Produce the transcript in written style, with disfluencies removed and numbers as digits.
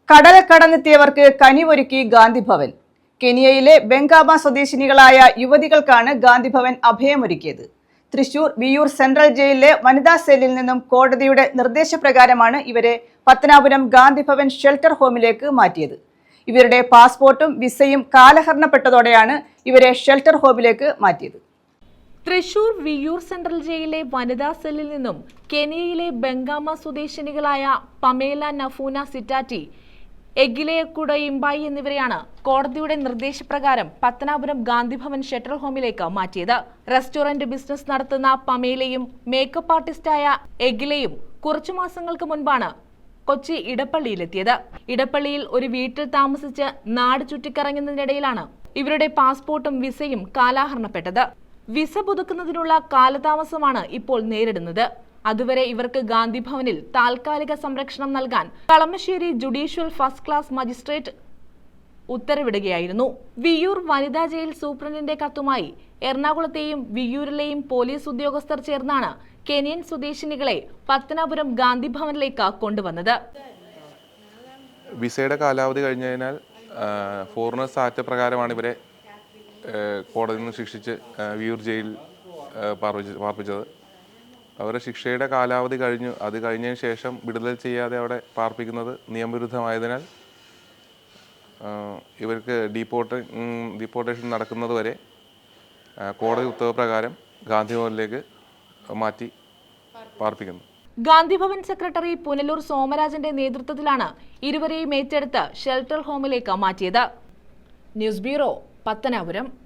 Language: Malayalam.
കടൽ കടന്നെത്തിയവർക്ക് കനിവൊരുക്കി ഗാന്ധിഭവൻ. കെനിയയിലെ ബെങ്കാമ സ്വദേശിനികളായ യുവതികൾക്കാണ് ഗാന്ധിഭവൻ അഭയമൊരുക്കിയത്. തൃശൂർ വിയൂർ സെൻട്രൽ ജയിലിലെ വനിതാ സെല്ലിൽ നിന്നും കോടതിയുടെ നിർദ്ദേശപ്രകാരമാണ് ഇവരെ പത്തനാപുരം ഗാന്ധിഭവൻ ഷെൽട്ടർ ഹോമിലേക്ക് മാറ്റിയത്. ഇവരുടെ പാസ്പോർട്ടും വിസയും കാലഹരണപ്പെട്ടതോടെയാണ് ഇവരെ ഷെൽട്ടർ ഹോമിലേക്ക് മാറ്റിയത്. തൃശൂർ വിയൂർ സെൻട്രൽ ജയിലിലെ വനിതാ സെല്ലിൽ നിന്നും കെനിയയിലെ ബെങ്കാമ സ്വദേശിനികളായ പമേല നഫൂന സിറ്റാറ്റി, എഗിലെയക്കുട ഇമ്പായി എന്നിവരെയാണ് കോടതിയുടെ നിർദ്ദേശപ്രകാരം പത്തനാപുരം ഗാന്ധിഭവൻ ഷെൽട്ടർ ഹോമിലേക്ക് മാറ്റിയത്. റെസ്റ്റോറന്റ് ബിസിനസ് നടത്തുന്ന പമേലയും മേക്കപ്പ് ആർട്ടിസ്റ്റായ എഗിലെയും കുറച്ചു മാസങ്ങൾക്ക് മുൻപാണ് കൊച്ചി ഇടപ്പള്ളിയിലെത്തിയത്. ഇടപ്പള്ളിയിൽ ഒരു വീട്ടിൽ താമസിച്ച് നാട് ചുറ്റിക്കറങ്ങുന്നതിനിടയിലാണ് ഇവരുടെ പാസ്പോർട്ടും വിസയും കാലഹരണപ്പെട്ടത്. വിസ പുതുക്കുന്നതിനുള്ള കാലതാമസമാണ് ഇപ്പോൾ നേരിടുന്നത്. അതുവരെ ഇവർക്ക് ഗാന്ധിഭവനിൽ താൽക്കാലിക സംരക്ഷണം നൽകാൻ Kalamassery judicial first class magistrate ഉത്തരവിടുകയായിരുന്നു. വിയൂർ വനിതാ ജയിൽ സൂപ്രണ്ടിന്റെ കത്തുമായി എറണാകുളത്തെയും വിയൂരിലെയും പോലീസ് ഉദ്യോഗസ്ഥർ ചേർന്നാണ് കെനിയൻ സ്വദേശിനികളെ പത്തനാപുരം ഗാന്ധിഭവനിലേക്ക് കൊണ്ടുവന്നത്. വിസയുടെ കാലാവധി കഴിഞ്ഞതിനാൽ ഫോറിനേഴ്സ് ആക്ട് പ്രകാരമാണ് ഇവരെ കോടതിയിൽ നിന്ന് ശിക്ഷിച്ച് വിയൂർ ജയിലിൽ പാർപ്പിച്ചത്. അവരുടെ ശിക്ഷയുടെ കാലാവധി കഴിഞ്ഞു. അത് കഴിഞ്ഞതിന് ശേഷം വിടുതൽ ചെയ്യാതെ അവിടെ പാർപ്പിക്കുന്നത് നിയമവിരുദ്ധമായതിനാൽ ഇവർക്ക് ഡീപ്പോർട്ടേഷൻ നടക്കുന്നതുവരെ കോടതി ഉത്തരവുപ്രകാരം ഗാന്ധിഭവനിലേക്ക് മാറ്റി പാർപ്പിക്കുന്നു. ഗാന്ധിഭവൻ സെക്രട്ടറി പുനലൂർ സോമരാജന്റെ നേതൃത്വത്തിലാണ് ഇരുവരെയും ഏറ്റെടുത്ത് ഷെൽട്ടർ ഹോമിലേക്ക് മാറ്റിയത്. News bureau, Pathanapuram.